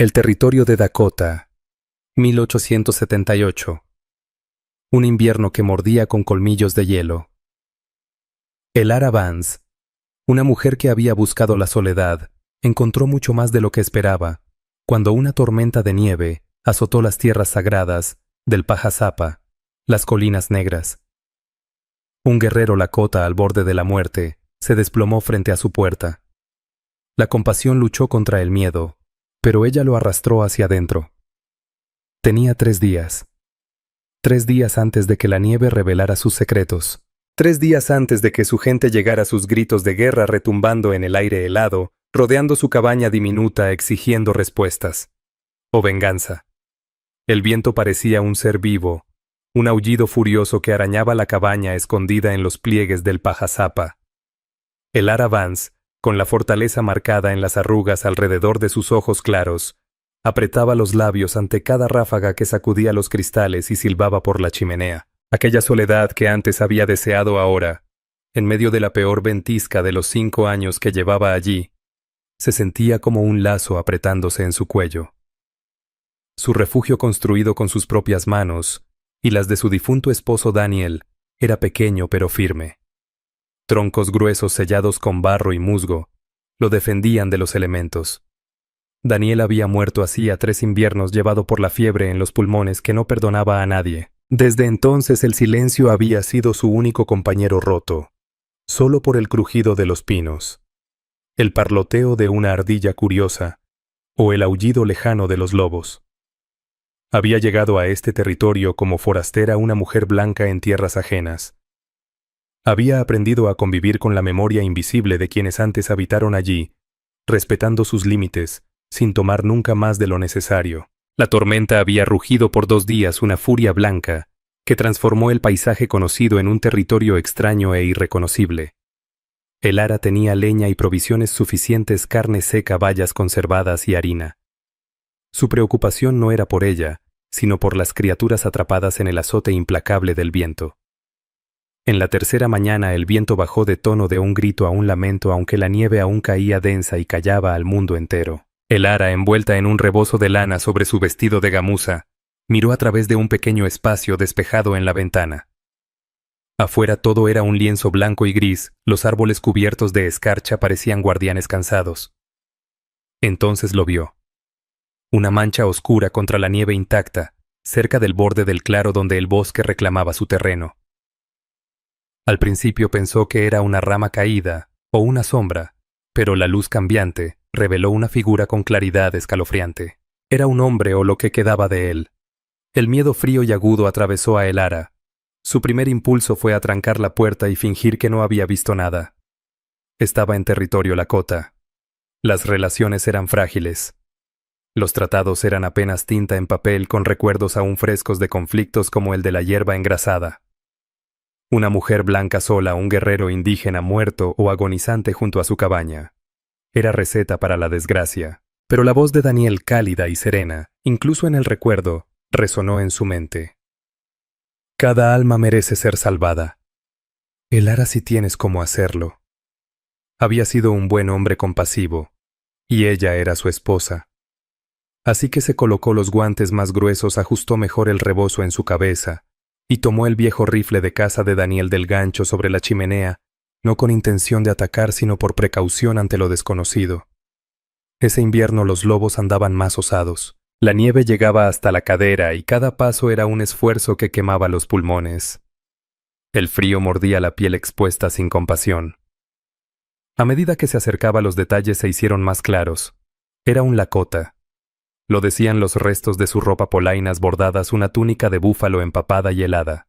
El territorio de Dakota, 1878. Un invierno que mordía con colmillos de hielo. Elara Vance, una mujer que había buscado la soledad, encontró mucho más de lo que esperaba, cuando una tormenta de nieve azotó las tierras sagradas del Pajasapa, las colinas negras. Un guerrero Lakota al borde de la muerte se desplomó frente a su puerta. La compasión luchó contra el miedo, pero ella lo arrastró hacia adentro. Tenía 3 días. 3 días antes de que la nieve revelara sus secretos. 3 días antes de que su gente llegara a sus gritos de guerra retumbando en el aire helado, rodeando su cabaña diminuta exigiendo respuestas. O venganza. El viento parecía un ser vivo, un aullido furioso que arañaba la cabaña escondida en los pliegues del Pajasapa. Elara Vance, con la fortaleza marcada en las arrugas alrededor de sus ojos claros, apretaba los labios ante cada ráfaga que sacudía los cristales y silbaba por la chimenea. Aquella soledad que antes había deseado ahora, en medio de la peor ventisca de los 5 años que llevaba allí, se sentía como un lazo apretándose en su cuello. Su refugio construido con sus propias manos, y las de su difunto esposo Daniel, era pequeño pero firme. Troncos gruesos sellados con barro y musgo lo defendían de los elementos. Daniel había muerto hacía 3 inviernos llevado por la fiebre en los pulmones que no perdonaba a nadie. Desde entonces el silencio había sido su único compañero roto, solo por el crujido de los pinos, el parloteo de una ardilla curiosa o el aullido lejano de los lobos. Había llegado a este territorio como forastera una mujer blanca en tierras ajenas. Había aprendido a convivir con la memoria invisible de quienes antes habitaron allí, respetando sus límites, sin tomar nunca más de lo necesario. La tormenta había rugido por 2 días una furia blanca, que transformó el paisaje conocido en un territorio extraño e irreconocible. Elara tenía leña y provisiones suficientes, carne seca, bayas conservadas y harina. Su preocupación no era por ella, sino por las criaturas atrapadas en el azote implacable del viento. En la tercera mañana el viento bajó de tono de un grito a un lamento, aunque la nieve aún caía densa y callaba al mundo entero. Elara, envuelta en un rebozo de lana sobre su vestido de gamuza, miró a través de un pequeño espacio despejado en la ventana. Afuera todo era un lienzo blanco y gris, los árboles cubiertos de escarcha parecían guardianes cansados. Entonces lo vio. Una mancha oscura contra la nieve intacta, cerca del borde del claro donde el bosque reclamaba su terreno. Al principio pensó que era una rama caída o una sombra, pero la luz cambiante reveló una figura con claridad escalofriante. Era un hombre o lo que quedaba de él. El miedo frío y agudo atravesó a Elara. Su primer impulso fue atrancar la puerta y fingir que no había visto nada. Estaba en territorio Lakota. Las relaciones eran frágiles. Los tratados eran apenas tinta en papel con recuerdos aún frescos de conflictos como el de la hierba engrasada. Una mujer blanca sola, un guerrero indígena muerto o agonizante junto a su cabaña. Era receta para la desgracia, pero la voz de Daniel, cálida y serena, incluso en el recuerdo, resonó en su mente. Cada alma merece ser salvada. Elara, si tienes cómo hacerlo. Había sido un buen hombre compasivo, y ella era su esposa. Así que se colocó los guantes más gruesos, ajustó mejor el rebozo en su cabeza, y tomó el viejo rifle de caza de Daniel del gancho sobre la chimenea, no con intención de atacar sino por precaución ante lo desconocido. Ese invierno los lobos andaban más osados. La nieve llegaba hasta la cadera y cada paso era un esfuerzo que quemaba los pulmones. El frío mordía la piel expuesta sin compasión. A medida que se acercaba los detalles se hicieron más claros. Era un Lakota. Lo decían los restos de su ropa polainas bordadas, una túnica de búfalo empapada y helada.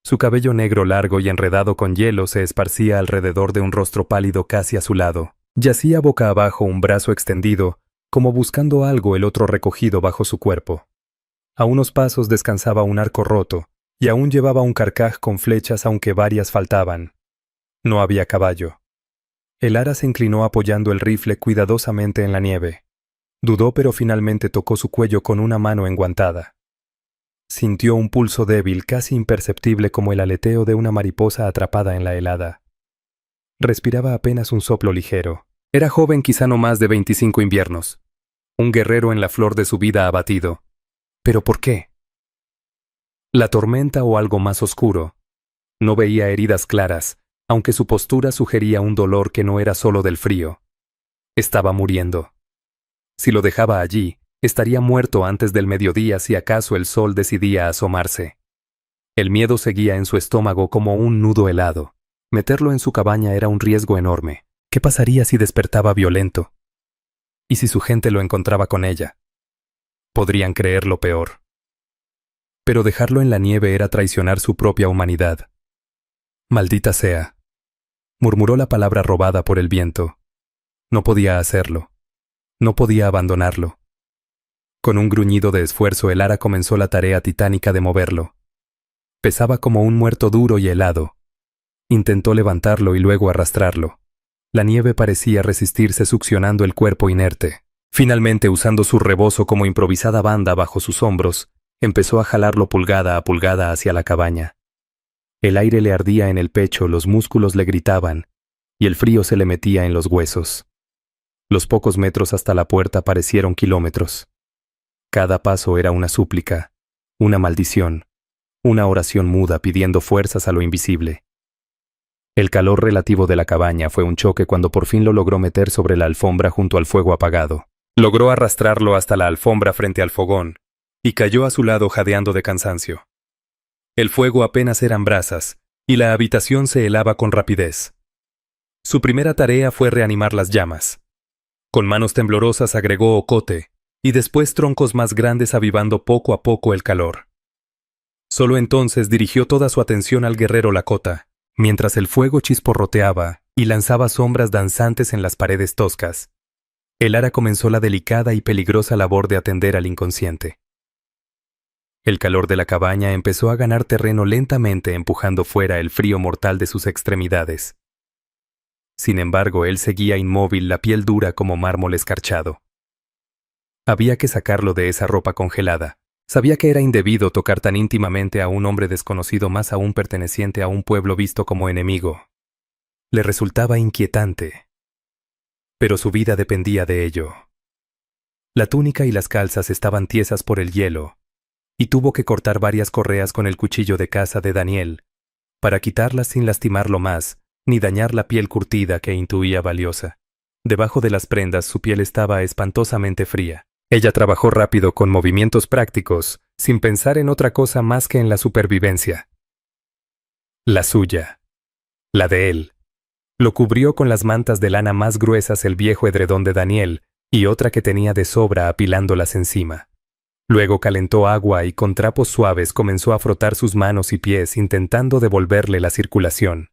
Su cabello negro largo y enredado con hielo se esparcía alrededor de un rostro pálido casi azulado. Yacía boca abajo, un brazo extendido, como buscando algo, el otro recogido bajo su cuerpo. A unos pasos descansaba un arco roto, y aún llevaba un carcaj con flechas aunque varias faltaban. No había caballo. Elara se inclinó apoyando el rifle cuidadosamente en la nieve. Dudó, pero finalmente tocó su cuello con una mano enguantada. Sintió un pulso débil, casi imperceptible como el aleteo de una mariposa atrapada en la helada. Respiraba apenas un soplo ligero. Era joven, quizá no más de 25 inviernos. un guerrero en la flor de su vida abatido. ¿Pero por qué? ¿La tormenta o algo más oscuro? No veía heridas claras, aunque su postura sugería un dolor que no era solo del frío. Estaba muriendo. Si lo dejaba allí, estaría muerto antes del mediodía si acaso el sol decidía asomarse. El miedo seguía en su estómago como un nudo helado. Meterlo en su cabaña era un riesgo enorme. ¿Qué pasaría si despertaba violento? ¿Y si su gente lo encontraba con ella? Podrían creer lo peor. Pero dejarlo en la nieve era traicionar su propia humanidad. Maldita sea. Murmuró la palabra robada por el viento. No podía hacerlo. No podía abandonarlo. Con un gruñido de esfuerzo, el ara comenzó la tarea titánica de moverlo. Pesaba como un muerto duro y helado. Intentó levantarlo y luego arrastrarlo. La nieve parecía resistirse succionando el cuerpo inerte. Finalmente, usando su rebozo como improvisada banda bajo sus hombros, empezó a jalarlo pulgada a pulgada hacia la cabaña. El aire le ardía en el pecho, los músculos le gritaban, y el frío se le metía en los huesos. Los pocos metros hasta la puerta parecieron kilómetros. Cada paso era una súplica, una maldición, una oración muda pidiendo fuerzas a lo invisible. El calor relativo de la cabaña fue un choque cuando por fin lo logró meter sobre la alfombra junto al fuego apagado. Logró arrastrarlo hasta la alfombra frente al fogón, y cayó a su lado jadeando de cansancio. El fuego apenas eran brasas, y la habitación se helaba con rapidez. Su primera tarea fue reanimar las llamas. Con manos temblorosas agregó ocote, y después troncos más grandes avivando poco a poco el calor. Solo entonces dirigió toda su atención al guerrero Lakota, mientras el fuego chisporroteaba y lanzaba sombras danzantes en las paredes toscas. El ara comenzó la delicada y peligrosa labor de atender al inconsciente. El calor de la cabaña empezó a ganar terreno lentamente, empujando fuera el frío mortal de sus extremidades. Sin embargo, él seguía inmóvil, la piel dura como mármol escarchado. Había que sacarlo de esa ropa congelada. Sabía que era indebido tocar tan íntimamente a un hombre desconocido, más aún perteneciente a un pueblo visto como enemigo. Le resultaba inquietante. Pero su vida dependía de ello. La túnica y las calzas estaban tiesas por el hielo, y tuvo que cortar varias correas con el cuchillo de caza de Daniel, para quitarlas sin lastimarlo más, ni dañar la piel curtida que intuía valiosa. Debajo de las prendas su piel estaba espantosamente fría. Ella trabajó rápido con movimientos prácticos, sin pensar en otra cosa más que en la supervivencia. La suya. La de él. Lo cubrió con las mantas de lana más gruesas el viejo edredón de Daniel, y otra que tenía de sobra apilándolas encima. Luego calentó agua y con trapos suaves comenzó a frotar sus manos y pies intentando devolverle la circulación.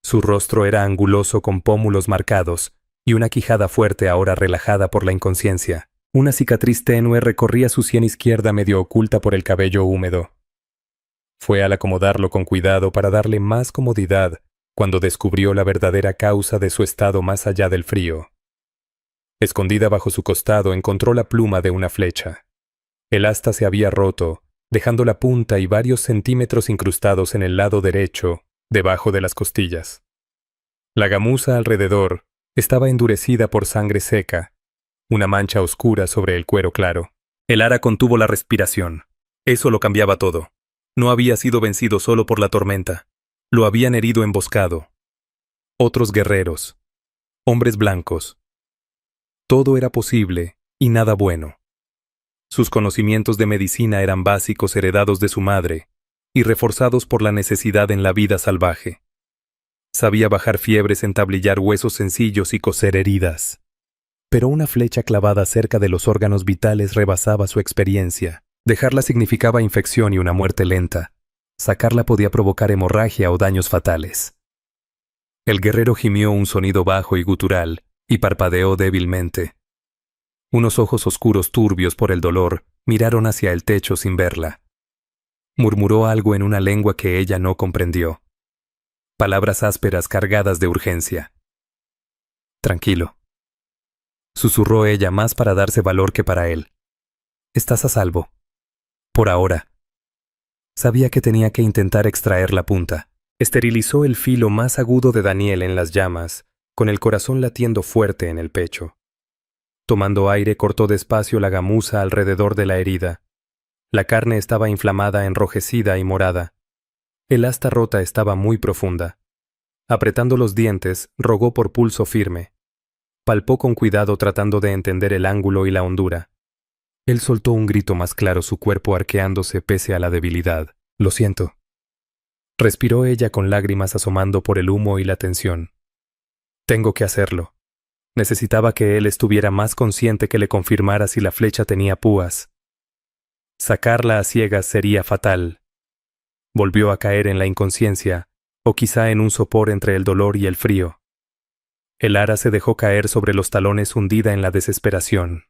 Su rostro era anguloso con pómulos marcados, y una quijada fuerte ahora relajada por la inconsciencia. Una cicatriz tenue recorría su sien izquierda medio oculta por el cabello húmedo. Fue al acomodarlo con cuidado para darle más comodidad cuando descubrió la verdadera causa de su estado más allá del frío. Escondida bajo su costado encontró la pluma de una flecha. El asta se había roto, dejando la punta y varios centímetros incrustados en el lado derecho, debajo de las costillas. La gamuza alrededor estaba endurecida por sangre seca, una mancha oscura sobre el cuero claro. El ara contuvo la respiración. Eso lo cambiaba todo. No había sido vencido solo por la tormenta. Lo habían herido emboscado. Otros guerreros. Hombres blancos. Todo era posible y nada bueno. Sus conocimientos de medicina eran básicos heredados de su madre y reforzados por la necesidad en la vida salvaje. Sabía bajar fiebres, entablillar huesos sencillos y coser heridas. Pero una flecha clavada cerca de los órganos vitales rebasaba su experiencia. Dejarla significaba infección y una muerte lenta. Sacarla podía provocar hemorragia o daños fatales. El guerrero gimió un sonido bajo y gutural y parpadeó débilmente. Unos ojos oscuros turbios por el dolor miraron hacia el techo sin verla. Murmuró algo en una lengua que ella no comprendió. Palabras ásperas cargadas de urgencia. Tranquilo. Susurró ella más para darse valor que para él. Estás a salvo. Por ahora. Sabía que tenía que intentar extraer la punta. Esterilizó el filo más agudo de Daniel en las llamas, con el corazón latiendo fuerte en el pecho. Tomando aire, cortó despacio la gamuza alrededor de la herida. La carne estaba inflamada, enrojecida y morada. El asta rota estaba muy profunda. Apretando los dientes, rogó por pulso firme. Palpó con cuidado tratando de entender el ángulo y la hondura. Él soltó un grito más claro, su cuerpo arqueándose pese a la debilidad. «Lo siento». Respiró ella con lágrimas asomando por el humo y la tensión. «Tengo que hacerlo». Necesitaba que él estuviera más consciente, que le confirmara si la flecha tenía púas. Sacarla a ciegas sería fatal. Volvió a caer en la inconsciencia, o quizá en un sopor entre el dolor y el frío. El ara se dejó caer sobre los talones, hundida en la desesperación.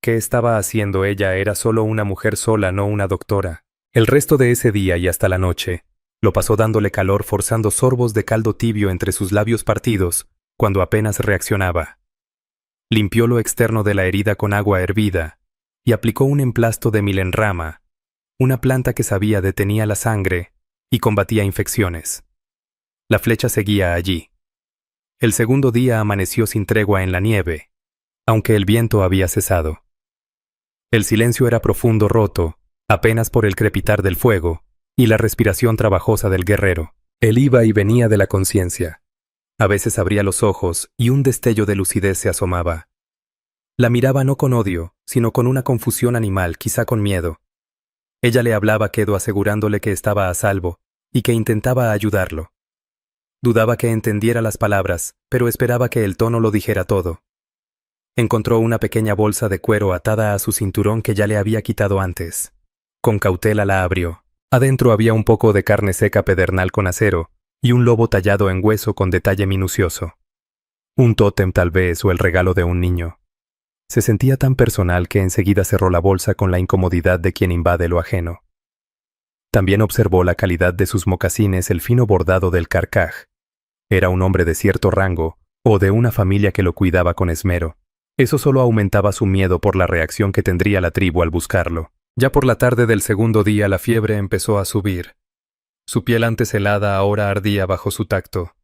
¿Qué estaba haciendo ella? Era solo una mujer sola, no una doctora. El resto de ese día y hasta la noche, lo pasó dándole calor, forzando sorbos de caldo tibio entre sus labios partidos, cuando apenas reaccionaba. Limpió lo externo de la herida con agua hervida, y aplicó un emplasto de milenrama, una planta que sabía detenía la sangre y combatía infecciones. La flecha seguía allí. El segundo día amaneció sin tregua en la nieve, aunque el viento había cesado. El silencio era profundo, roto, apenas por el crepitar del fuego y la respiración trabajosa del guerrero. Él iba y venía de la conciencia. A veces abría los ojos y un destello de lucidez se asomaba. La miraba no con odio, sino con una confusión animal, quizá con miedo. Ella le hablaba quedo, asegurándole que estaba a salvo y que intentaba ayudarlo. Dudaba que entendiera las palabras, pero esperaba que el tono lo dijera todo. Encontró una pequeña bolsa de cuero atada a su cinturón que ya le había quitado antes. Con cautela la abrió. Adentro había un poco de carne seca pedernal con acero y un lobo tallado en hueso con detalle minucioso. Un tótem tal vez, o el regalo de un niño. Se sentía tan personal que enseguida cerró la bolsa con la incomodidad de quien invade lo ajeno. También observó la calidad de sus mocasines, el fino bordado del carcaj. Era un hombre de cierto rango, o de una familia que lo cuidaba con esmero. Eso solo aumentaba su miedo por la reacción que tendría la tribu al buscarlo. Ya por la tarde del segundo día la fiebre empezó a subir. Su piel antes helada ahora ardía bajo su tacto.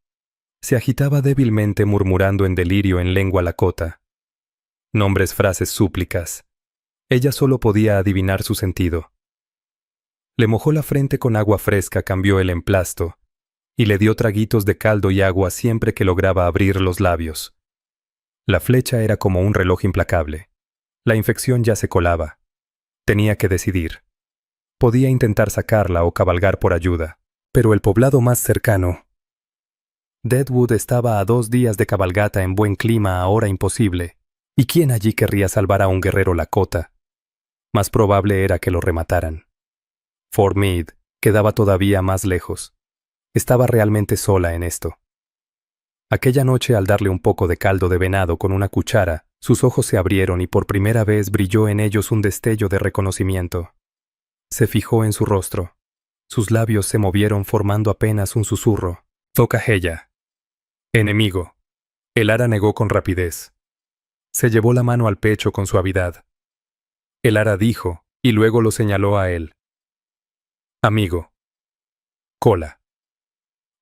Se agitaba débilmente, murmurando en delirio en lengua lakota. Nombres, frases, súplicas. Ella solo podía adivinar su sentido. Le mojó la frente con agua fresca, cambió el emplasto, y le dio traguitos de caldo y agua siempre que lograba abrir los labios. La flecha era como un reloj implacable. La infección ya se colaba. Tenía que decidir. Podía intentar sacarla o cabalgar por ayuda, pero el poblado más cercano, Deadwood, estaba a 2 días de cabalgata en buen clima, ahora imposible. ¿Y quién allí querría salvar a un guerrero lakota? Más probable era que lo remataran. Fort Meade quedaba todavía más lejos. Estaba realmente sola en esto. Aquella noche, al darle un poco de caldo de venado con una cuchara, sus ojos se abrieron y por primera vez brilló en ellos un destello de reconocimiento. Se fijó en su rostro. Sus labios se movieron formando apenas un susurro. «Tocaheya». «Enemigo». El ara negó con rapidez. Se llevó la mano al pecho con suavidad. El ara dijo, y luego lo señaló a él. «Amigo». «Cola».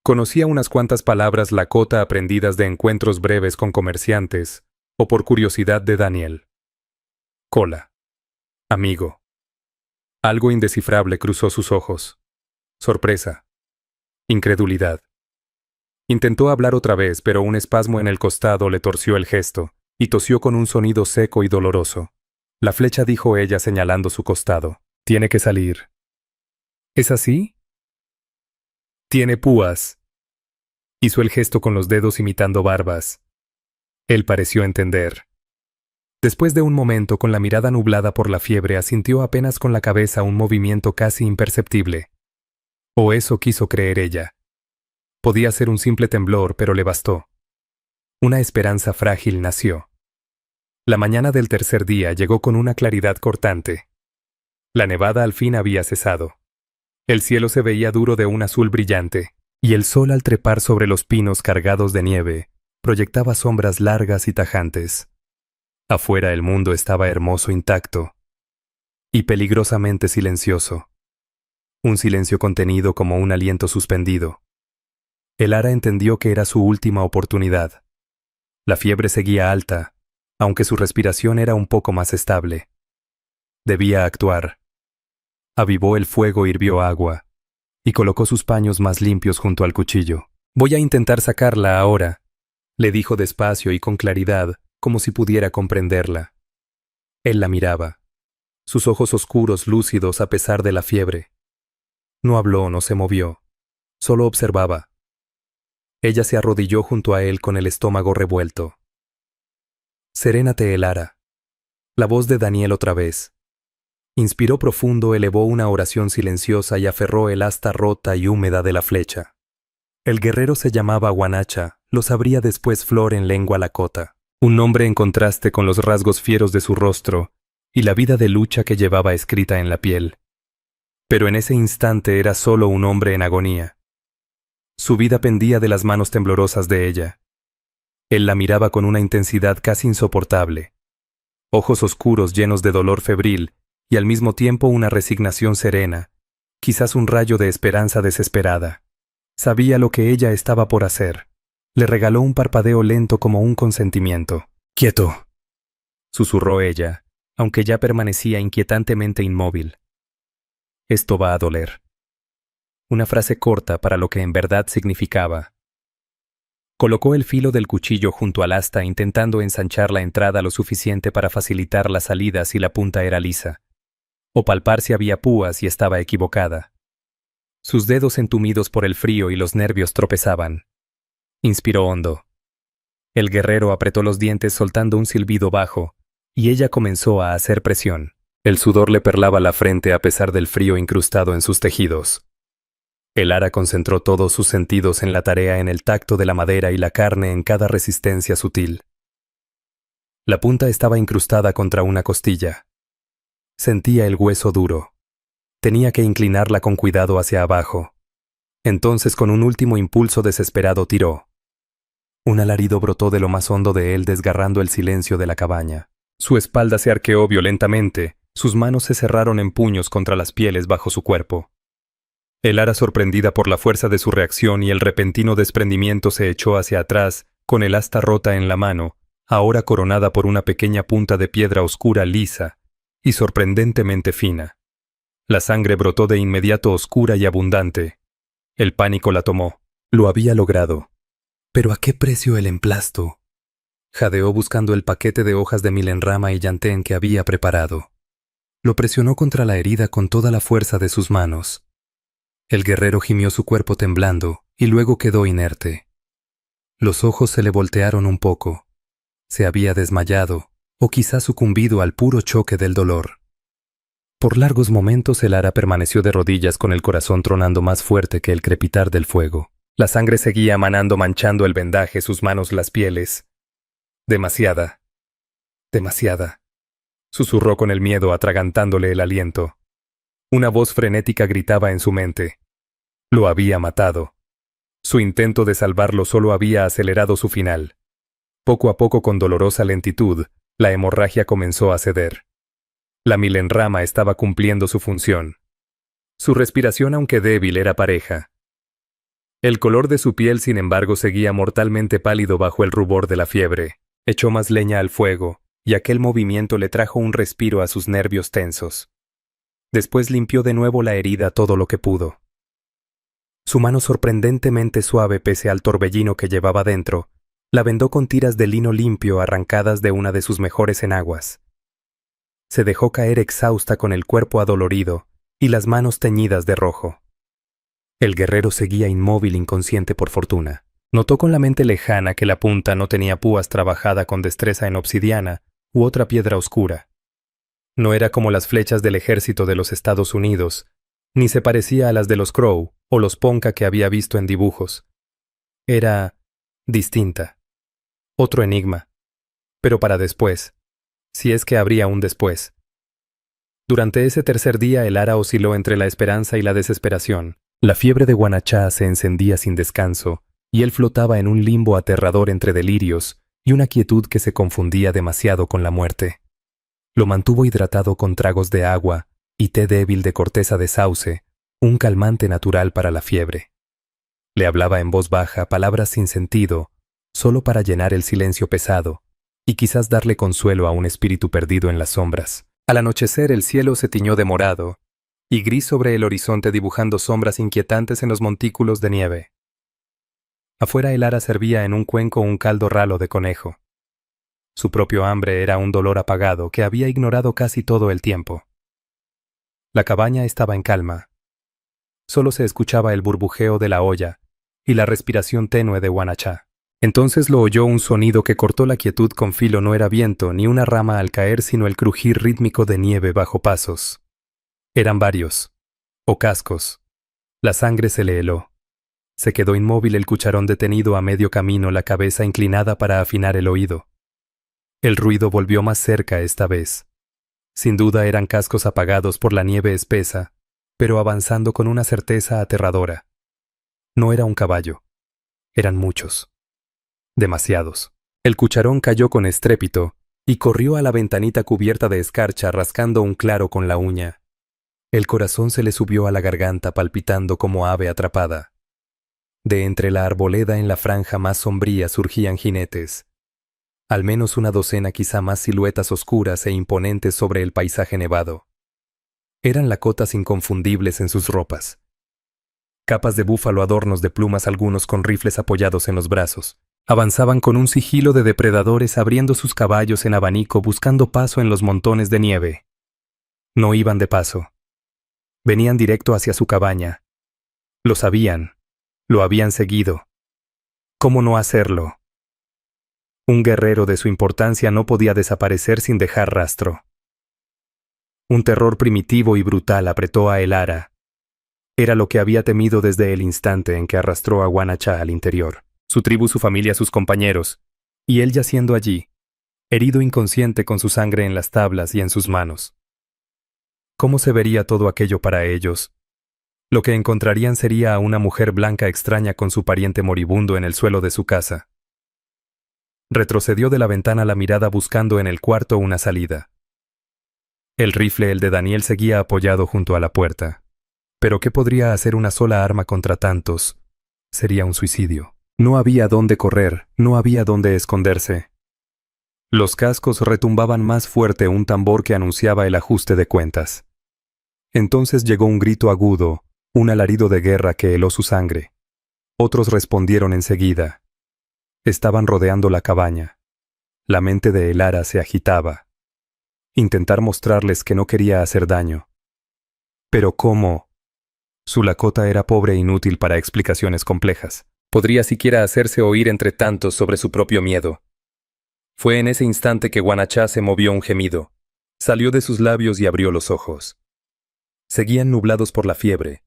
Conocía unas cuantas palabras lakota aprendidas de encuentros breves con comerciantes, o por curiosidad de Daniel. «Cola». «Amigo». Algo indescifrable cruzó sus ojos. Sorpresa. Incredulidad. Intentó hablar otra vez, pero un espasmo en el costado le torció el gesto, y tosió con un sonido seco y doloroso. «La flecha», dijo ella señalando su costado. «Tiene que salir». «¿Es así?» «Tiene púas». Hizo el gesto con los dedos imitando barbas. Él pareció entender. Después de un momento, con la mirada nublada por la fiebre, asintió apenas con la cabeza, un movimiento casi imperceptible. O eso quiso creer ella. Podía ser un simple temblor, pero le bastó. Una esperanza frágil nació. La mañana del tercer día llegó con una claridad cortante. La nevada al fin había cesado. El cielo se veía duro de un azul brillante, y el sol, al trepar sobre los pinos cargados de nieve, proyectaba sombras largas y tajantes. Afuera el mundo estaba hermoso, intacto, y peligrosamente silencioso. Un silencio contenido como un aliento suspendido. El ara entendió que era su última oportunidad. La fiebre seguía alta, aunque su respiración era un poco más estable. Debía actuar. Avivó el fuego, hirvió agua, y colocó sus paños más limpios junto al cuchillo. «Voy a intentar sacarla ahora», le dijo despacio y con claridad, como si pudiera comprenderla. Él la miraba, sus ojos oscuros lúcidos a pesar de la fiebre. No habló, no se movió, solo observaba. Ella se arrodilló junto a él con el estómago revuelto. «Serénate, Elara». La voz de Daniel otra vez. Inspiró profundo, elevó una oración silenciosa y aferró el asta rota y húmeda de la flecha. El guerrero se llamaba Guanacha, lo sabría después Flor en lengua lakota. Un nombre en contraste con los rasgos fieros de su rostro y la vida de lucha que llevaba escrita en la piel. Pero en ese instante era solo un hombre en agonía. Su vida pendía de las manos temblorosas de ella. Él la miraba con una intensidad casi insoportable. Ojos oscuros llenos de dolor febril y al mismo tiempo una resignación serena, quizás un rayo de esperanza desesperada. Sabía lo que ella estaba por hacer. Le regaló un parpadeo lento como un consentimiento. «Quieto», susurró ella, aunque ya permanecía inquietantemente inmóvil. «Esto va a doler». Una frase corta para lo que en verdad significaba. Colocó el filo del cuchillo junto al asta intentando ensanchar la entrada lo suficiente para facilitar la salida si la punta era lisa, o palpar si había púas y estaba equivocada. Sus dedos entumidos por el frío y los nervios tropezaban. Inspiró hondo. El guerrero apretó los dientes soltando un silbido bajo, y ella comenzó a hacer presión. El sudor le perlaba la frente a pesar del frío incrustado en sus tejidos. Elara concentró todos sus sentidos en la tarea, en el tacto de la madera y la carne, en cada resistencia sutil. La punta estaba incrustada contra una costilla. Sentía el hueso duro. Tenía que inclinarla con cuidado hacia abajo. Entonces, con un último impulso desesperado, tiró. Un alarido brotó de lo más hondo de él, desgarrando el silencio de la cabaña. Su espalda se arqueó violentamente, sus manos se cerraron en puños contra las pieles bajo su cuerpo. Elara, sorprendida por la fuerza de su reacción y el repentino desprendimiento, se echó hacia atrás, con el asta rota en la mano, ahora coronada por una pequeña punta de piedra oscura lisa y sorprendentemente fina. La sangre brotó de inmediato oscura y abundante. El pánico la tomó. Lo había logrado. ¿Pero a qué precio el emplasto? Jadeó buscando el paquete de hojas de milenrama y llantén que había preparado. Lo presionó contra la herida con toda la fuerza de sus manos. El guerrero gimió, su cuerpo temblando, y luego quedó inerte. Los ojos se le voltearon un poco. Se había desmayado, o quizás sucumbido al puro choque del dolor. Por largos momentos Elara permaneció de rodillas con el corazón tronando más fuerte que el crepitar del fuego. La sangre seguía manando, manchando el vendaje, sus manos, las pieles. «Demasiada. Demasiada», susurró con el miedo atragantándole el aliento. Una voz frenética gritaba en su mente. Lo había matado. Su intento de salvarlo solo había acelerado su final. Poco a poco, con dolorosa lentitud, la hemorragia comenzó a ceder. La milenrama estaba cumpliendo su función. Su respiración, aunque débil, era pareja. El color de su piel, sin embargo, seguía mortalmente pálido bajo el rubor de la fiebre. Echó más leña al fuego, y aquel movimiento le trajo un respiro a sus nervios tensos. Después limpió de nuevo la herida todo lo que pudo. Su mano, sorprendentemente suave pese al torbellino que llevaba dentro, la vendó con tiras de lino limpio arrancadas de una de sus mejores enaguas. Se dejó caer exhausta con el cuerpo adolorido y las manos teñidas de rojo. El guerrero seguía inmóvil, inconsciente por fortuna. Notó con la mente lejana que la punta no tenía púas, trabajada con destreza en obsidiana u otra piedra oscura. No era como las flechas del ejército de los Estados Unidos, ni se parecía a las de los Crow o los Ponca que había visto en dibujos. Era distinta. Otro enigma. Pero para después, si es que habría un después. Durante ese tercer día, Elara osciló entre la esperanza y la desesperación. La fiebre de Guanachá se encendía sin descanso, y él flotaba en un limbo aterrador entre delirios y una quietud que se confundía demasiado con la muerte. Lo mantuvo hidratado con tragos de agua y té débil de corteza de sauce, un calmante natural para la fiebre. Le hablaba en voz baja palabras sin sentido, solo para llenar el silencio pesado, y quizás darle consuelo a un espíritu perdido en las sombras. Al anochecer el cielo se tiñó de morado y gris sobre el horizonte, dibujando sombras inquietantes en los montículos de nieve. Afuera el ara servía en un cuenco un caldo ralo de conejo. Su propio hambre era un dolor apagado que había ignorado casi todo el tiempo. La cabaña estaba en calma. Solo se escuchaba el burbujeo de la olla y la respiración tenue de Wanachá. Entonces lo oyó un sonido que cortó la quietud con filo. No era viento ni una rama al caer, sino el crujir rítmico de nieve bajo pasos. Eran varios, o cascos. La sangre se le heló. Se quedó inmóvil, el cucharón detenido a medio camino, la cabeza inclinada para afinar el oído. El ruido volvió más cerca esta vez. Sin duda eran cascos apagados por la nieve espesa, pero avanzando con una certeza aterradora. No era un caballo. Eran muchos. Demasiados. El cucharón cayó con estrépito y corrió a la ventanita cubierta de escarcha, rascando un claro con la uña. El corazón se le subió a la garganta, palpitando como ave atrapada. De entre la arboleda en la franja más sombría surgían jinetes. Al menos una docena, quizá más, siluetas oscuras e imponentes sobre el paisaje nevado. Eran lakotas inconfundibles en sus ropas. Capas de búfalo, adornos de plumas, algunos con rifles apoyados en los brazos. Avanzaban con un sigilo de depredadores, abriendo sus caballos en abanico, buscando paso en los montones de nieve. No iban de paso. Venían directo hacia su cabaña. Lo sabían. Lo habían seguido. ¿Cómo no hacerlo? Un guerrero de su importancia no podía desaparecer sin dejar rastro. Un terror primitivo y brutal apretó a el ara. Era lo que había temido desde el instante en que arrastró a Wanachá al interior. Su tribu, su familia, sus compañeros. Y él yaciendo allí, herido inconsciente, con su sangre en las tablas y en sus manos. ¿Cómo se vería todo aquello para ellos? Lo que encontrarían sería a una mujer blanca extraña con su pariente moribundo en el suelo de su casa. Retrocedió de la ventana la mirada, buscando en el cuarto una salida. El rifle, el de Daniel, seguía apoyado junto a la puerta. Pero ¿qué podría hacer una sola arma contra tantos? Sería un suicidio. No había dónde correr, no había dónde esconderse. Los cascos retumbaban más fuerte, un tambor que anunciaba el ajuste de cuentas. Entonces llegó un grito agudo, un alarido de guerra que heló su sangre. Otros respondieron enseguida. Estaban rodeando la cabaña. La mente de el ara se agitaba. Intentar mostrarles que no quería hacer daño. Pero ¿cómo? Su lakota era pobre e inútil para explicaciones complejas. Podría siquiera hacerse oír entre tantos sobre su propio miedo. Fue en ese instante que Wanachá se movió un gemido. Salió de sus labios y abrió los ojos. Seguían nublados por la fiebre,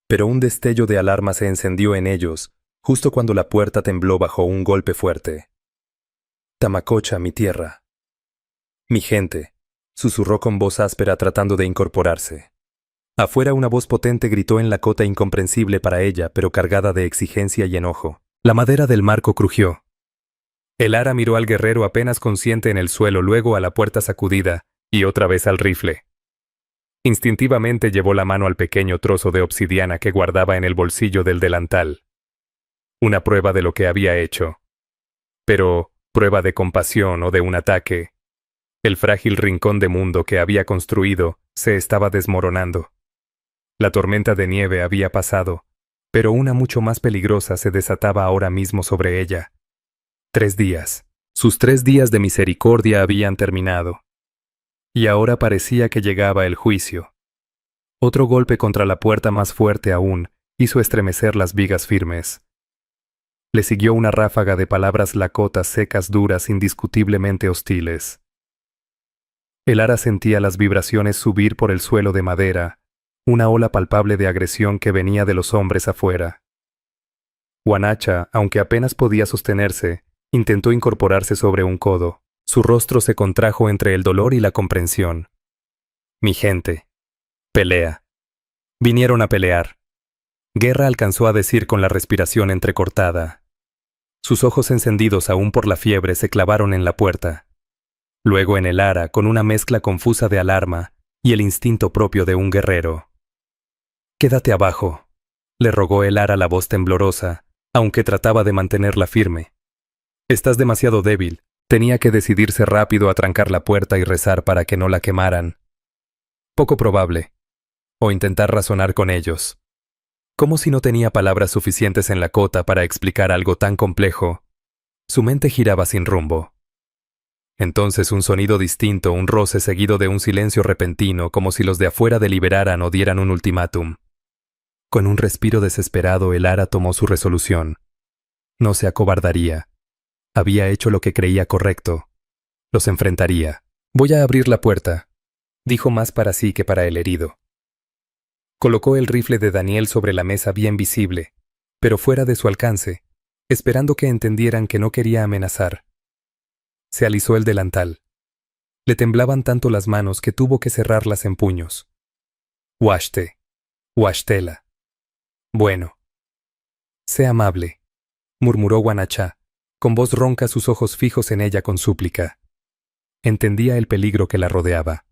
pero un destello de alarma se encendió en ellos, justo cuando la puerta tembló bajo un golpe fuerte. Tamacocha, mi tierra. Mi gente, susurró con voz áspera, tratando de incorporarse. Afuera una voz potente gritó en lakota, incomprensible para ella, pero cargada de exigencia y enojo. La madera del marco crujió. El ara miró al guerrero apenas consciente en el suelo, luego a la puerta sacudida, y otra vez al rifle. Instintivamente llevó la mano al pequeño trozo de obsidiana que guardaba en el bolsillo del delantal. Una prueba de lo que había hecho. Pero, prueba de compasión o de un ataque. El frágil rincón de mundo que había construido se estaba desmoronando. La tormenta de nieve había pasado, pero una mucho más peligrosa se desataba ahora mismo sobre ella. 3 días. Sus 3 días de misericordia habían terminado. Y ahora parecía que llegaba el juicio. Otro golpe contra la puerta, más fuerte aún, hizo estremecer las vigas firmes. Le siguió una ráfaga de palabras lakotas secas, duras, indiscutiblemente hostiles. El ara sentía las vibraciones subir por el suelo de madera, una ola palpable de agresión que venía de los hombres afuera. Wanachá, aunque apenas podía sostenerse, intentó incorporarse sobre un codo. Su rostro se contrajo entre el dolor y la comprensión. Mi gente. Pelea. Vinieron a pelear. Guerra, alcanzó a decir con la respiración entrecortada. Sus ojos, encendidos aún por la fiebre, se clavaron en la puerta. Luego en el ara, con una mezcla confusa de alarma y el instinto propio de un guerrero. Quédate abajo, le rogó el ara, la voz temblorosa, aunque trataba de mantenerla firme. Estás demasiado débil, Tenía que decidirse rápido a trancar la puerta y rezar para que no la quemaran. Poco probable. O intentar razonar con ellos. Como si no tenía palabras suficientes en la cota para explicar algo tan complejo. Su mente giraba sin rumbo. Entonces un sonido distinto, un roce seguido de un silencio repentino, como si los de afuera deliberaran o dieran un ultimátum. Con un respiro desesperado, Elara tomó su resolución. No se acobardaría. Había hecho lo que creía correcto. Los enfrentaría. «Voy a abrir la puerta», dijo más para sí que para el herido. Colocó el rifle de Daniel sobre la mesa bien visible, pero fuera de su alcance, esperando que entendieran que no quería amenazar. Se alisó el delantal. Le temblaban tanto las manos que tuvo que cerrarlas en puños. «Huachte. Huachtela. Bueno». «Sé amable», murmuró Guanachá, con voz ronca, sus ojos fijos en ella con súplica. Entendía el peligro que la rodeaba.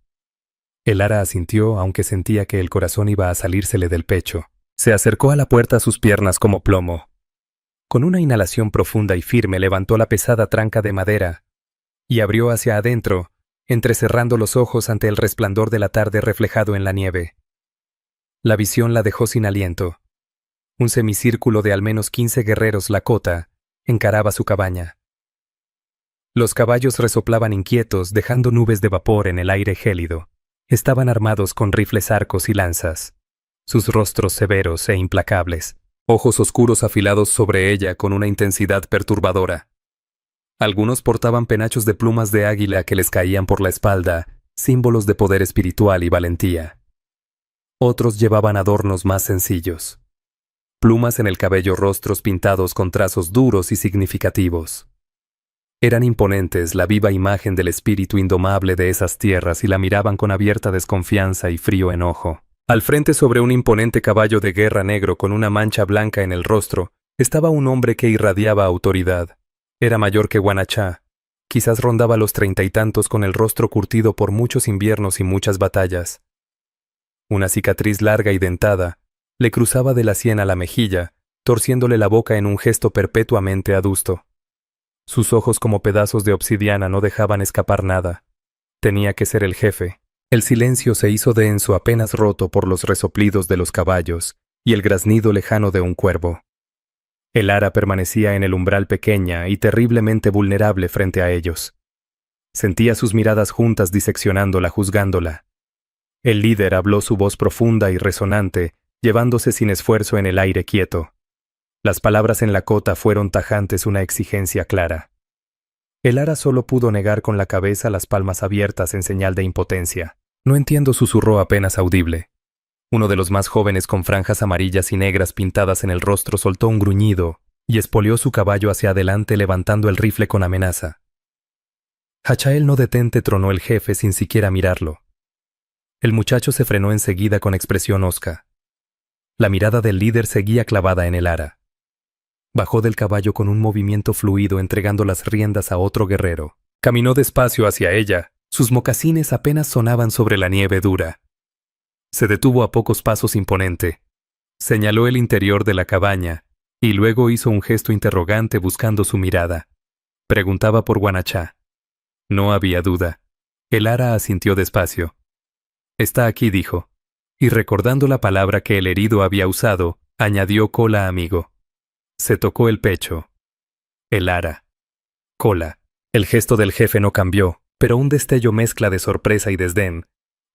Elara asintió, aunque sentía que el corazón iba a salírsele del pecho. Se acercó a la puerta, sus piernas como plomo. Con una inhalación profunda y firme levantó la pesada tranca de madera y abrió hacia adentro, entrecerrando los ojos ante el resplandor de la tarde reflejado en la nieve. La visión la dejó sin aliento. Un semicírculo de al menos 15 guerreros Lakota encaraba su cabaña. Los caballos resoplaban inquietos, dejando nubes de vapor en el aire gélido. Estaban armados con rifles, arcos y lanzas. Sus rostros severos e implacables, ojos oscuros afilados sobre ella con una intensidad perturbadora. Algunos portaban penachos de plumas de águila que les caían por la espalda, símbolos de poder espiritual y valentía. Otros llevaban adornos más sencillos. Plumas en el cabello, rostros pintados con trazos duros y significativos. Eran imponentes, la viva imagen del espíritu indomable de esas tierras, y la miraban con abierta desconfianza y frío enojo. Al frente, sobre un imponente caballo de guerra negro con una mancha blanca en el rostro, estaba un hombre que irradiaba autoridad. Era mayor que Guanachá. Quizás rondaba los 30 y tantos, con el rostro curtido por muchos inviernos y muchas batallas. Una cicatriz larga y dentada le cruzaba de la sien a la mejilla, torciéndole la boca en un gesto perpetuamente adusto. Sus ojos, como pedazos de obsidiana, no dejaban escapar nada. Tenía que ser el jefe. El silencio se hizo denso, apenas roto por los resoplidos de los caballos y el graznido lejano de un cuervo. Elara permanecía en el umbral, pequeña y terriblemente vulnerable frente a ellos. Sentía sus miradas juntas, diseccionándola, juzgándola. El líder habló, su voz profunda y resonante, llevándose sin esfuerzo en el aire quieto. Las palabras en Lakota fueron tajantes, una exigencia clara. Elara solo pudo negar con la cabeza, las palmas abiertas en señal de impotencia. «No entiendo», susurró apenas audible. Uno de los más jóvenes, con franjas amarillas y negras pintadas en el rostro, soltó un gruñido y espoleó su caballo hacia adelante, levantando el rifle con amenaza. «Hachael, no detente», tronó el jefe sin siquiera mirarlo. El muchacho se frenó enseguida con expresión hosca. La mirada del líder seguía clavada en Elara. Bajó del caballo con un movimiento fluido, entregando las riendas a otro guerrero. Caminó despacio hacia ella. Sus mocasines apenas sonaban sobre la nieve dura. Se detuvo a pocos pasos, imponente. Señaló el interior de la cabaña y luego hizo un gesto interrogante, buscando su mirada. Preguntaba por Guanachá. No había duda. Elara asintió despacio. «Está aquí», dijo. Y recordando la palabra que el herido había usado, añadió: «Cola, amigo». Se tocó el pecho. Elara. Cola. El gesto del jefe no cambió, pero un destello, mezcla de sorpresa y desdén,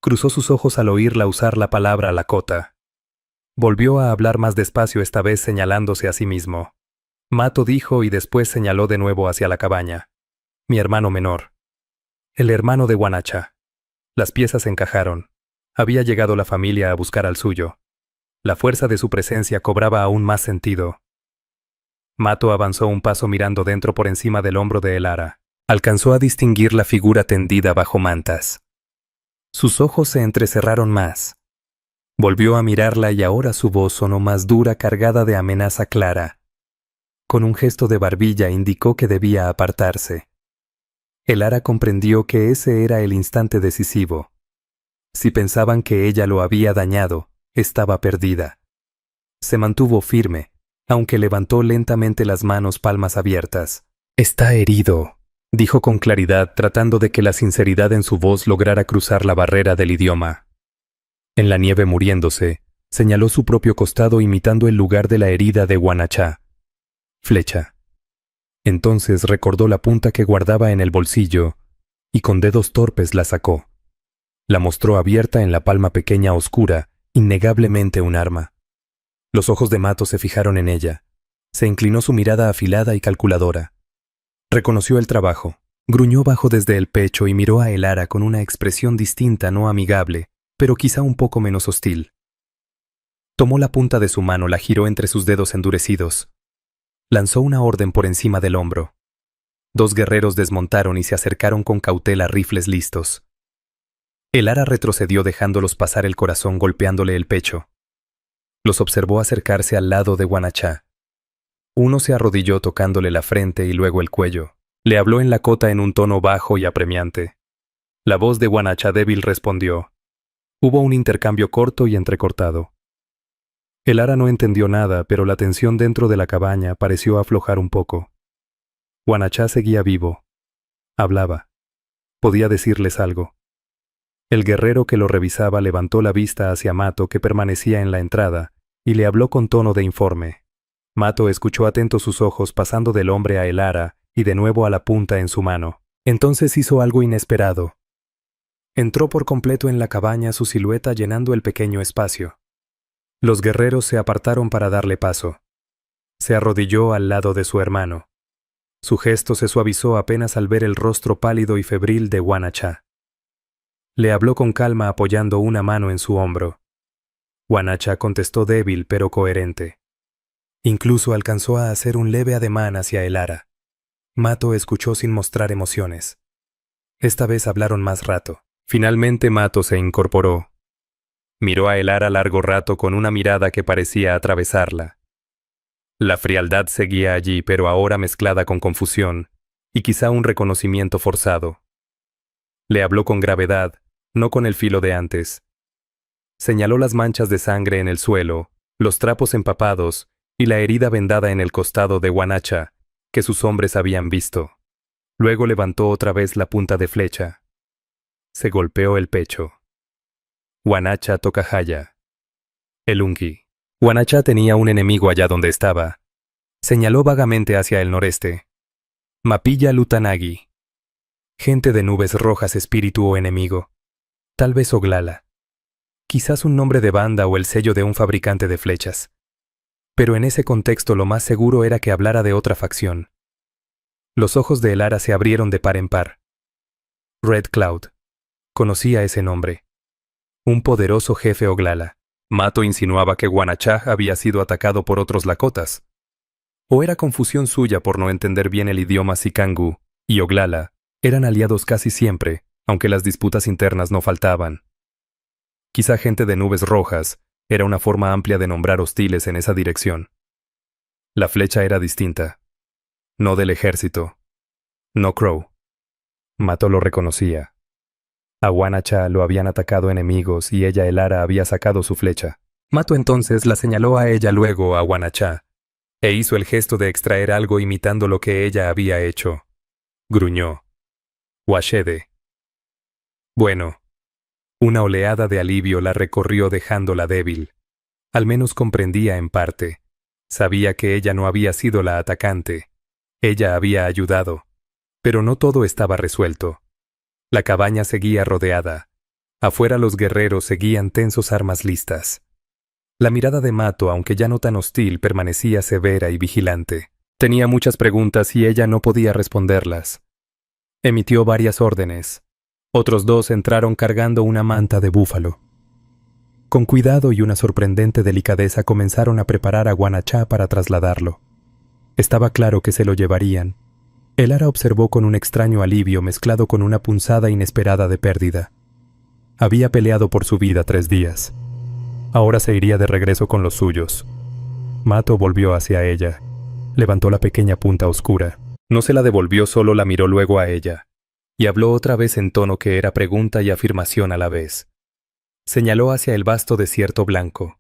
cruzó sus ojos al oírla usar la palabra Lakota. Volvió a hablar más despacio, esta vez señalándose a sí mismo. «Mato», dijo, y después señaló de nuevo hacia la cabaña. «Mi hermano menor». El hermano de Guanachá. Las piezas encajaron. Había llegado la familia a buscar al suyo. La fuerza de su presencia cobraba aún más sentido. Mato avanzó un paso, mirando dentro por encima del hombro de Elara. Alcanzó a distinguir la figura tendida bajo mantas. Sus ojos se entrecerraron más. Volvió a mirarla y ahora su voz sonó más dura, cargada de amenaza clara. Con un gesto de barbilla indicó que debía apartarse. Elara comprendió que ese era el instante decisivo. Si pensaban que ella lo había dañado, estaba perdida. Se mantuvo firme, aunque levantó lentamente las manos, palmas abiertas. «Está herido», dijo con claridad, tratando de que la sinceridad en su voz lograra cruzar la barrera del idioma. En la nieve muriéndose, señaló su propio costado imitando el lugar de la herida de Wanachá. Flecha. Entonces recordó la punta que guardaba en el bolsillo y con dedos torpes la sacó. La mostró abierta en la palma pequeña oscura, innegablemente un arma. Los ojos de Mato se fijaron en ella. Se inclinó su mirada afilada y calculadora. Reconoció el trabajo, gruñó bajo desde el pecho y miró a Elara con una expresión distinta, no amigable, pero quizá un poco menos hostil. Tomó la punta de su mano, la giró entre sus dedos endurecidos. Lanzó una orden por encima del hombro. 2 guerreros desmontaron y se acercaron con cautela, rifles listos. Elara retrocedió dejándolos pasar el corazón golpeándole el pecho. Los observó acercarse al lado de Wanachá. Uno se arrodilló tocándole la frente y luego el cuello. Le habló en Lakota en un tono bajo y apremiante. La voz de Wanachá débil respondió. Hubo un intercambio corto y entrecortado. Elara no entendió nada, pero la tensión dentro de la cabaña pareció aflojar un poco. Wanachá seguía vivo. Hablaba. Podía decirles algo. El guerrero que lo revisaba levantó la vista hacia Mato, que permanecía en la entrada, y le habló con tono de informe. Mato escuchó atento sus ojos pasando del hombre a Elara y de nuevo a la punta en su mano. Entonces hizo algo inesperado. Entró por completo en la cabaña, su silueta llenando el pequeño espacio. Los guerreros se apartaron para darle paso. Se arrodilló al lado de su hermano. Su gesto se suavizó apenas al ver el rostro pálido y febril de Wanachá. Le habló con calma apoyando una mano en su hombro. Wanachá contestó débil pero coherente. Incluso alcanzó a hacer un leve ademán hacia Elara. Mato escuchó sin mostrar emociones. Esta vez hablaron más rato. Finalmente Mato se incorporó. Miró a Elara largo rato con una mirada que parecía atravesarla. La frialdad seguía allí, pero ahora mezclada con confusión, y quizá un reconocimiento forzado. Le habló con gravedad, no con el filo de antes. Señaló las manchas de sangre en el suelo, los trapos empapados y la herida vendada en el costado de Wanachá, que sus hombres habían visto. Luego levantó otra vez la punta de flecha. Se golpeó el pecho. Wanachá Tokahaya. Elungi. Wanachá tenía un enemigo allá donde estaba. Señaló vagamente hacia el noreste. Mapilla Lutanagi. Gente de nubes rojas, espíritu o enemigo. Tal vez Oglala. Quizás un nombre de banda o el sello de un fabricante de flechas. Pero en ese contexto lo más seguro era que hablara de otra facción. Los ojos de Elara se abrieron de par en par. Red Cloud. Conocía ese nombre. Un poderoso jefe Oglala. Mato insinuaba que Wanachá había sido atacado por otros Lakotas. ¿O era confusión suya por no entender bien el idioma Sikangu y Oglala? Eran aliados casi siempre, aunque las disputas internas no faltaban. Quizá gente de nubes rojas era una forma amplia de nombrar hostiles en esa dirección. La flecha era distinta. No del ejército. No Crow. Mato lo reconocía. A Wanachá lo habían atacado enemigos y ella, Elara, había sacado su flecha. Mato entonces la señaló a ella, luego a Wanachá, e hizo el gesto de extraer algo imitando lo que ella había hecho. Gruñó. Washede. Bueno. Una oleada de alivio la recorrió dejándola débil. Al menos comprendía en parte. Sabía que ella no había sido la atacante. Ella había ayudado. Pero no todo estaba resuelto. La cabaña seguía rodeada. Afuera los guerreros seguían tensos, armas listas. La mirada de Mato, aunque ya no tan hostil, permanecía severa y vigilante. Tenía muchas preguntas y ella no podía responderlas. Emitió varias órdenes. Otros 2 entraron cargando una manta de búfalo. Con cuidado y una sorprendente delicadeza comenzaron a preparar a Wanachá para trasladarlo. Estaba claro que se lo llevarían. Elara observó con un extraño alivio mezclado con una punzada inesperada de pérdida. Había peleado por su vida 3 días. Ahora se iría de regreso con los suyos. Mato volvió hacia ella. Levantó la pequeña punta oscura. No se la devolvió, solo la miró luego a ella. Y habló otra vez en tono que era pregunta y afirmación a la vez. Señaló hacia el vasto desierto blanco.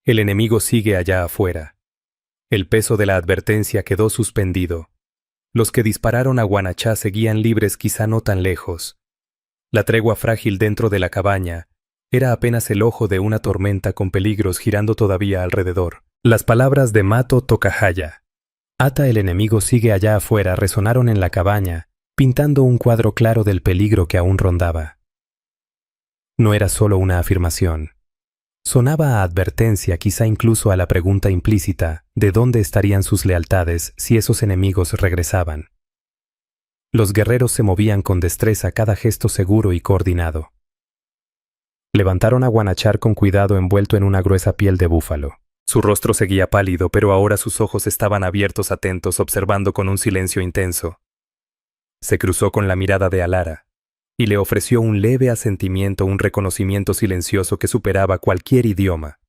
El enemigo sigue allá afuera. El peso de la advertencia quedó suspendido. Los que dispararon a Guanachá seguían libres, quizá no tan lejos. La tregua frágil dentro de la cabaña era apenas el ojo de una tormenta con peligros girando todavía alrededor. Las palabras de Mato Tokajaya, "Ata, el enemigo sigue allá afuera", resonaron en la cabaña, pintando un cuadro claro del peligro que aún rondaba. No era solo una afirmación. Sonaba a advertencia, quizá incluso a la pregunta implícita de dónde estarían sus lealtades si esos enemigos regresaban. Los guerreros se movían con destreza, cada gesto seguro y coordinado. Levantaron a Guanachar con cuidado, envuelto en una gruesa piel de búfalo. Su rostro seguía pálido, pero ahora sus ojos estaban abiertos, atentos, observando con un silencio intenso. Se cruzó con la mirada de Alara y le ofreció un leve asentimiento, un reconocimiento silencioso que superaba cualquier idioma.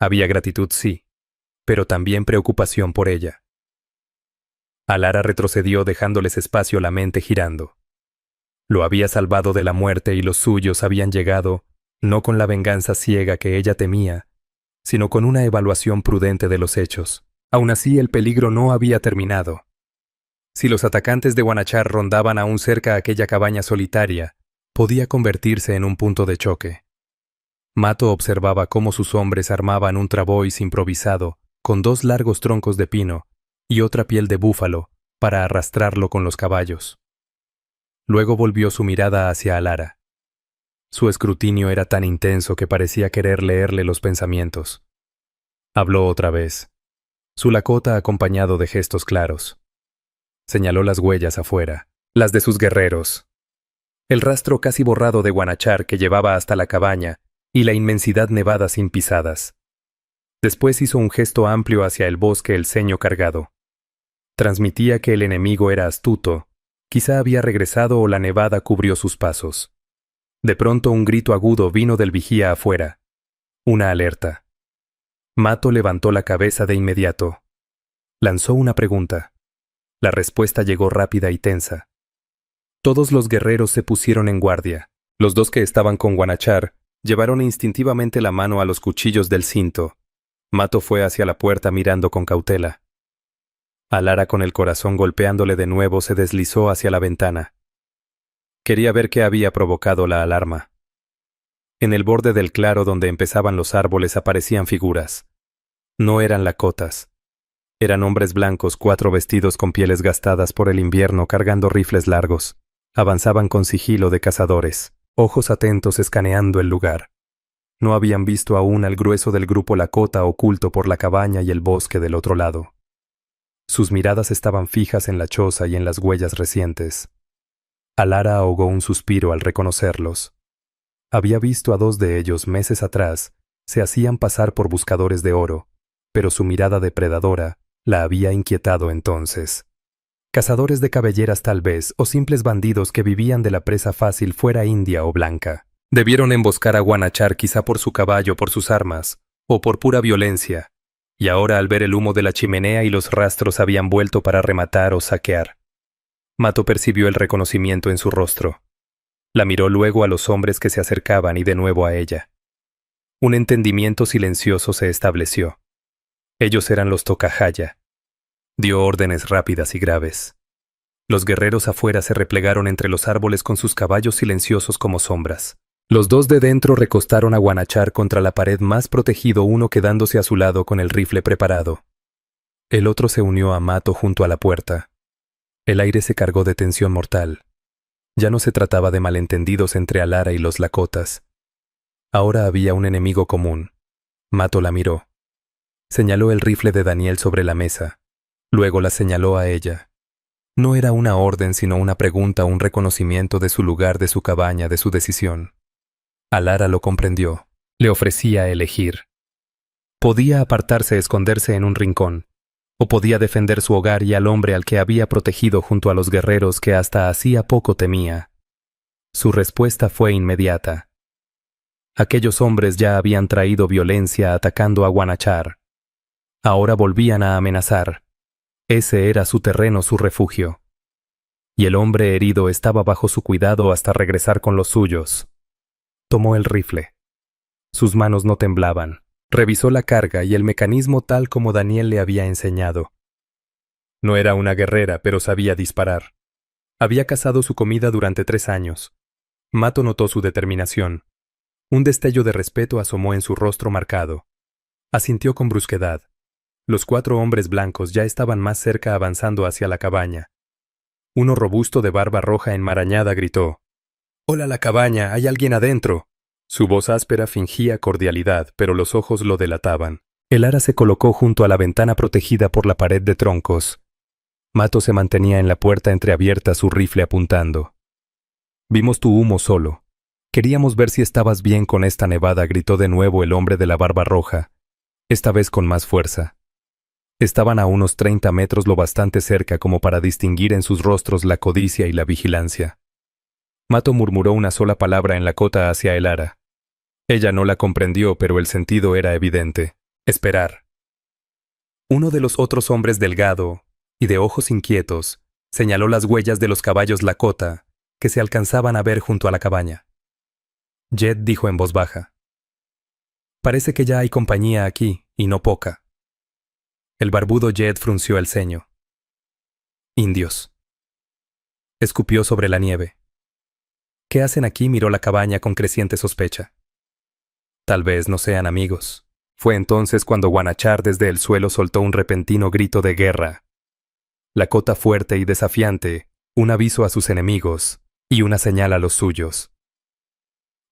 Había gratitud, sí, pero también preocupación por ella. Alara retrocedió, dejándoles espacio, la mente girando. Lo había salvado de la muerte y los suyos habían llegado, no con la venganza ciega que ella temía, sino con una evaluación prudente de los hechos. Aún así, el peligro no había terminado. Si los atacantes de Guanachar rondaban aún cerca aquella cabaña solitaria, podía convertirse en un punto de choque. Mato observaba cómo sus hombres armaban un travois improvisado con 2 largos troncos de pino y otra piel de búfalo para arrastrarlo con los caballos. Luego volvió su mirada hacia Alara. Su escrutinio era tan intenso que parecía querer leerle los pensamientos. Habló otra vez, su lakota acompañado de gestos claros. Señaló las huellas afuera, las de sus guerreros. El rastro casi borrado de Guanachar que llevaba hasta la cabaña y la inmensidad nevada sin pisadas. Después hizo un gesto amplio hacia el bosque, el ceño cargado. Transmitía que el enemigo era astuto, quizá había regresado o la nevada cubrió sus pasos. De pronto un grito agudo vino del vigía afuera. Una alerta. Mato levantó la cabeza de inmediato. Lanzó una pregunta. La respuesta llegó rápida y tensa. Todos los guerreros se pusieron en guardia. Los 2 que estaban con Guanachar llevaron instintivamente la mano a los cuchillos del cinto. Mato fue hacia la puerta mirando con cautela. Alara, con el corazón golpeándole de nuevo, se deslizó hacia la ventana. Quería ver qué había provocado la alarma. En el borde del claro donde empezaban los árboles aparecían figuras. No eran lakotas. Eran hombres blancos, 4 vestidos con pieles gastadas por el invierno, cargando rifles largos. Avanzaban con sigilo de cazadores, ojos atentos escaneando el lugar. No habían visto aún al grueso del grupo lakota oculto por la cabaña y el bosque del otro lado. Sus miradas estaban fijas en la choza y en las huellas recientes. Alara ahogó un suspiro al reconocerlos. Había visto a 2 de ellos meses atrás, se hacían pasar por buscadores de oro, pero su mirada depredadora la había inquietado entonces. Cazadores de cabelleras tal vez, o simples bandidos que vivían de la presa fácil, fuera india o blanca. Debieron emboscar a Guanachar quizá por su caballo, por sus armas, o por pura violencia, y ahora al ver el humo de la chimenea y los rastros habían vuelto para rematar o saquear. Mato percibió el reconocimiento en su rostro. La miró luego a los hombres que se acercaban y de nuevo a ella. Un entendimiento silencioso se estableció. Ellos eran los Tokajaya. Dio órdenes rápidas y graves. Los guerreros afuera se replegaron entre los árboles con sus caballos silenciosos como sombras. Los 2 de dentro recostaron a Guanachar contra la pared, más protegido, uno quedándose a su lado con el rifle preparado. El otro se unió a Mato junto a la puerta. El aire se cargó de tensión mortal. Ya no se trataba de malentendidos entre Alara y los lakotas. Ahora había un enemigo común. Mato la miró. Señaló el rifle de Daniel sobre la mesa. Luego la señaló a ella. No era una orden, sino una pregunta, un reconocimiento de su lugar, de su cabaña, de su decisión. Alara lo comprendió. Le ofrecía elegir. Podía apartarse, esconderse en un rincón, o podía defender su hogar y al hombre al que había protegido junto a los guerreros que hasta hacía poco temía. Su respuesta fue inmediata. Aquellos hombres ya habían traído violencia atacando a Guanachar. Ahora volvían a amenazar. Ese era su terreno, su refugio. Y el hombre herido estaba bajo su cuidado hasta regresar con los suyos. Tomó el rifle. Sus manos no temblaban. Revisó la carga y el mecanismo tal como Daniel le había enseñado. No era una guerrera, pero sabía disparar. Había cazado su comida durante 3 años. Mato notó su determinación. Un destello de respeto asomó en su rostro marcado. Asintió con brusquedad. Los 4 hombres blancos ya estaban más cerca avanzando hacia la cabaña. Uno robusto de barba roja enmarañada gritó: «¡Hola, la cabaña! ¡Hay alguien adentro!». Su voz áspera fingía cordialidad, pero los ojos lo delataban. El ara se colocó junto a la ventana protegida por la pared de troncos. Mato se mantenía en la puerta entreabierta, su rifle apuntando. «Vimos tu humo solo. Queríamos ver si estabas bien con esta nevada», gritó de nuevo el hombre de la barba roja, esta vez con más fuerza. Estaban a unos 30 metros, lo bastante cerca como para distinguir en sus rostros la codicia y la vigilancia. Mato murmuró una sola palabra en lakota hacia el ara. Ella no la comprendió, pero el sentido era evidente: esperar. Uno de los otros hombres delgado y de ojos inquietos señaló las huellas de los caballos lakota que se alcanzaban a ver junto a la cabaña. Jed dijo en voz baja: «Parece que ya hay compañía aquí, y no poca». El barbudo Jed frunció el ceño. «Indios». Escupió sobre la nieve. «¿Qué hacen aquí?», miró la cabaña con creciente sospecha. «Tal vez no sean amigos». Fue entonces cuando Guanachar desde el suelo soltó un repentino grito de guerra. Lakota fuerte y desafiante, un aviso a sus enemigos y una señal a los suyos.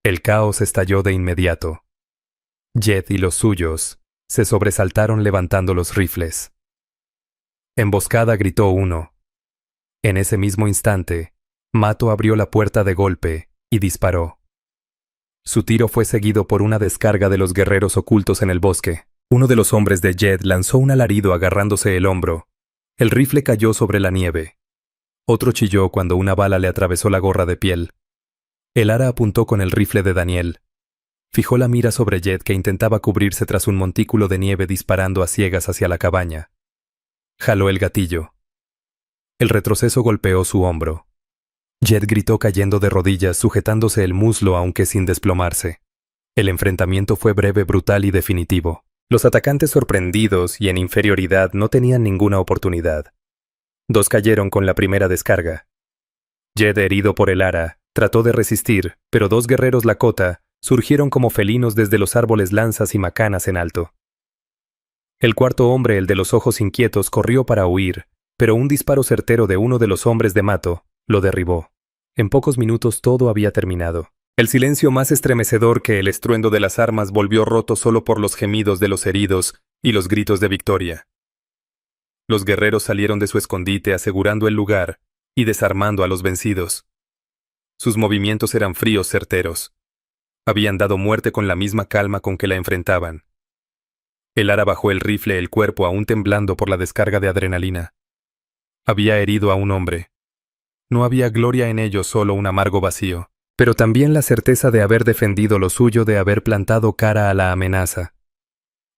El caos estalló de inmediato. Jed y los suyos se sobresaltaron levantando los rifles. «Emboscada», gritó uno. En ese mismo instante, Mato abrió la puerta de golpe y disparó. Su tiro fue seguido por una descarga de los guerreros ocultos en el bosque. Uno de los hombres de Jed lanzó un alarido agarrándose el hombro. El rifle cayó sobre la nieve. Otro chilló cuando una bala le atravesó la gorra de piel. El ara apuntó con el rifle de Daniel. Fijó la mira sobre Jed, que intentaba cubrirse tras un montículo de nieve disparando a ciegas hacia la cabaña. Jaló el gatillo. El retroceso golpeó su hombro. Jed gritó cayendo de rodillas, sujetándose el muslo aunque sin desplomarse. El enfrentamiento fue breve, brutal y definitivo. Los atacantes, sorprendidos y en inferioridad, no tenían ninguna oportunidad. 2 cayeron con la primera descarga. Jed, herido por el ara, trató de resistir, pero 2 guerreros lakota surgieron como felinos desde los árboles, lanzas y macanas en alto. El cuarto hombre, el de los ojos inquietos, corrió para huir, pero un disparo certero de uno de los hombres de Mato lo derribó. En pocos minutos todo había terminado. El silencio, más estremecedor que el estruendo de las armas, volvió roto solo por los gemidos de los heridos y los gritos de victoria. Los guerreros salieron de su escondite asegurando el lugar y desarmando a los vencidos. Sus movimientos eran fríos, certeros. Habían dado muerte con la misma calma con que la enfrentaban. El ara bajó el rifle, el cuerpo aún temblando por la descarga de adrenalina. Había herido a un hombre. No había gloria en ello, solo un amargo vacío, pero también la certeza de haber defendido lo suyo, de haber plantado cara a la amenaza.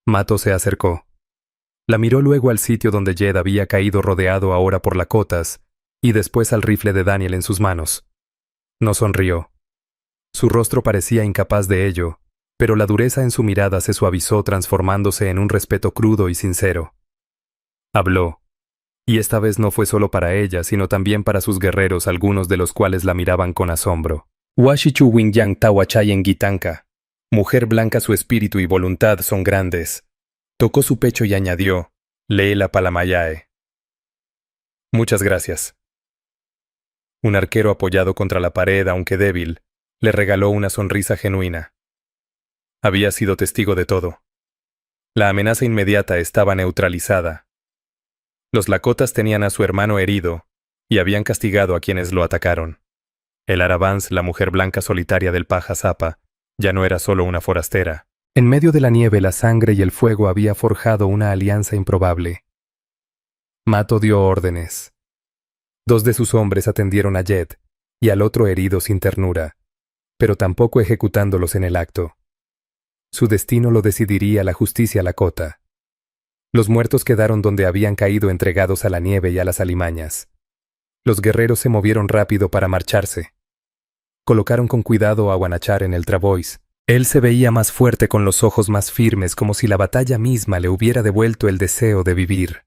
Mato se acercó. La miró luego al sitio donde Jed había caído, rodeado ahora por lakotas, y después al rifle de Daniel en sus manos. No sonrió. Su rostro parecía incapaz de ello, pero la dureza en su mirada se suavizó, transformándose en un respeto crudo y sincero. Habló. Y esta vez no fue solo para ella, sino también para sus guerreros, algunos de los cuales la miraban con asombro. Washichu Wingyang Tawachayen Gitanka. Mujer blanca, su espíritu y voluntad son grandes. Tocó su pecho y añadió: «Lee la Palamayae». «Muchas gracias». Un arquero apoyado contra la pared, aunque débil, le regaló una sonrisa genuina. Había sido testigo de todo. La amenaza inmediata estaba neutralizada. Los lakotas tenían a su hermano herido y habían castigado a quienes lo atacaron. El ara Vance, la mujer blanca solitaria del Paja Zapa, ya no era solo una forastera. En medio de la nieve, la sangre y el fuego había forjado una alianza improbable. Mato dio órdenes. 2 de sus hombres atendieron a Jed y al otro herido sin ternura, pero tampoco ejecutándolos en el acto. Su destino lo decidiría la justicia lakota. Los muertos quedaron donde habían caído, entregados a la nieve y a las alimañas. Los guerreros se movieron rápido para marcharse. Colocaron con cuidado a Guanachar en el travois. Él se veía más fuerte, con los ojos más firmes, como si la batalla misma le hubiera devuelto el deseo de vivir.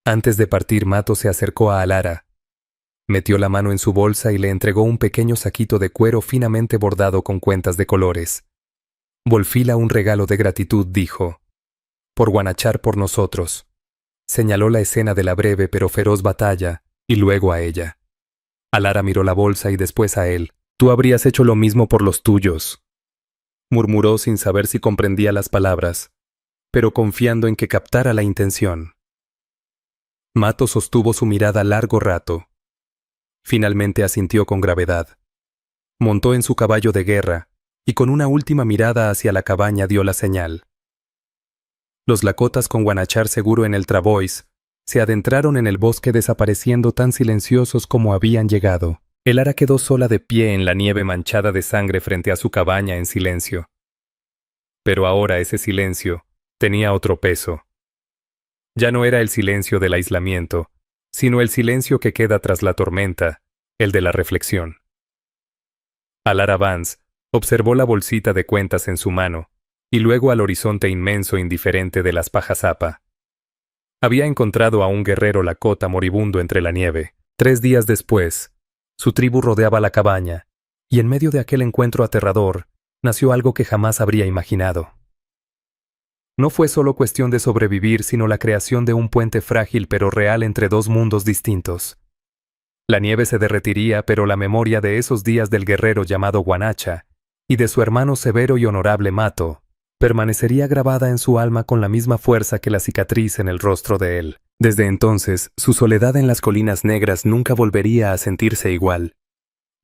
Antes de partir, Mato se acercó a Alara, metió la mano en su bolsa y le entregó un pequeño saquito de cuero finamente bordado con cuentas de colores. Volfila, un regalo de gratitud, dijo, por guanachar por nosotros. Señaló la escena de la breve pero feroz batalla, y luego a ella. Alara miró la bolsa y después a él. Tú habrías hecho lo mismo por los tuyos, murmuró sin saber si comprendía las palabras, pero confiando en que captara la intención. Mato sostuvo su mirada largo rato. Finalmente asintió con gravedad. Montó en su caballo de guerra, y con una última mirada hacia la cabaña dio la señal. Los lakotas, con guanachar seguro en el travois, se adentraron en el bosque desapareciendo tan silenciosos como habían llegado. Alara quedó sola de pie en la nieve manchada de sangre frente a su cabaña en silencio. Pero ahora ese silencio tenía otro peso. Ya no era el silencio del aislamiento, sino el silencio que queda tras la tormenta, el de la reflexión. Alara Vance observó la bolsita de cuentas en su mano, y luego al horizonte inmenso indiferente de las Pajazapa. Había encontrado a un guerrero lakota moribundo entre la nieve. 3 días después, su tribu rodeaba la cabaña, y en medio de aquel encuentro aterrador, nació algo que jamás habría imaginado. No fue solo cuestión de sobrevivir, sino la creación de un puente frágil pero real entre dos mundos distintos. La nieve se derretiría, pero la memoria de esos días del guerrero llamado Guanacha, y de su hermano severo y honorable Mato, permanecería grabada en su alma con la misma fuerza que la cicatriz en el rostro de él. Desde entonces, su soledad en las colinas negras nunca volvería a sentirse igual.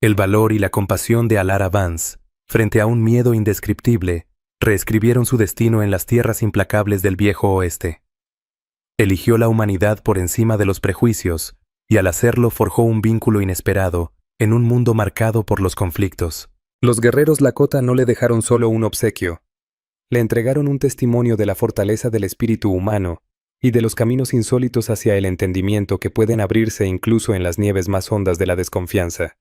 El valor y la compasión de Alara Vance, frente a un miedo indescriptible, reescribieron su destino en las tierras implacables del viejo oeste. Eligió la humanidad por encima de los prejuicios, y al hacerlo forjó un vínculo inesperado en un mundo marcado por los conflictos. Los guerreros lakota no le dejaron solo un obsequio. Le entregaron un testimonio de la fortaleza del espíritu humano y de los caminos insólitos hacia el entendimiento que pueden abrirse incluso en las nieves más hondas de la desconfianza.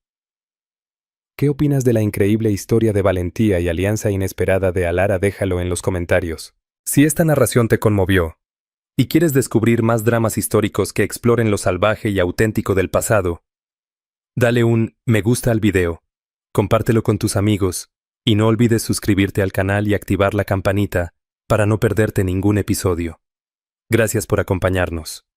¿Qué opinas de la increíble historia de valentía y alianza inesperada de Alara? Déjalo en los comentarios. Si esta narración te conmovió y quieres descubrir más dramas históricos que exploren lo salvaje y auténtico del pasado, dale un me gusta al video, compártelo con tus amigos y no olvides suscribirte al canal y activar la campanita para no perderte ningún episodio. Gracias por acompañarnos.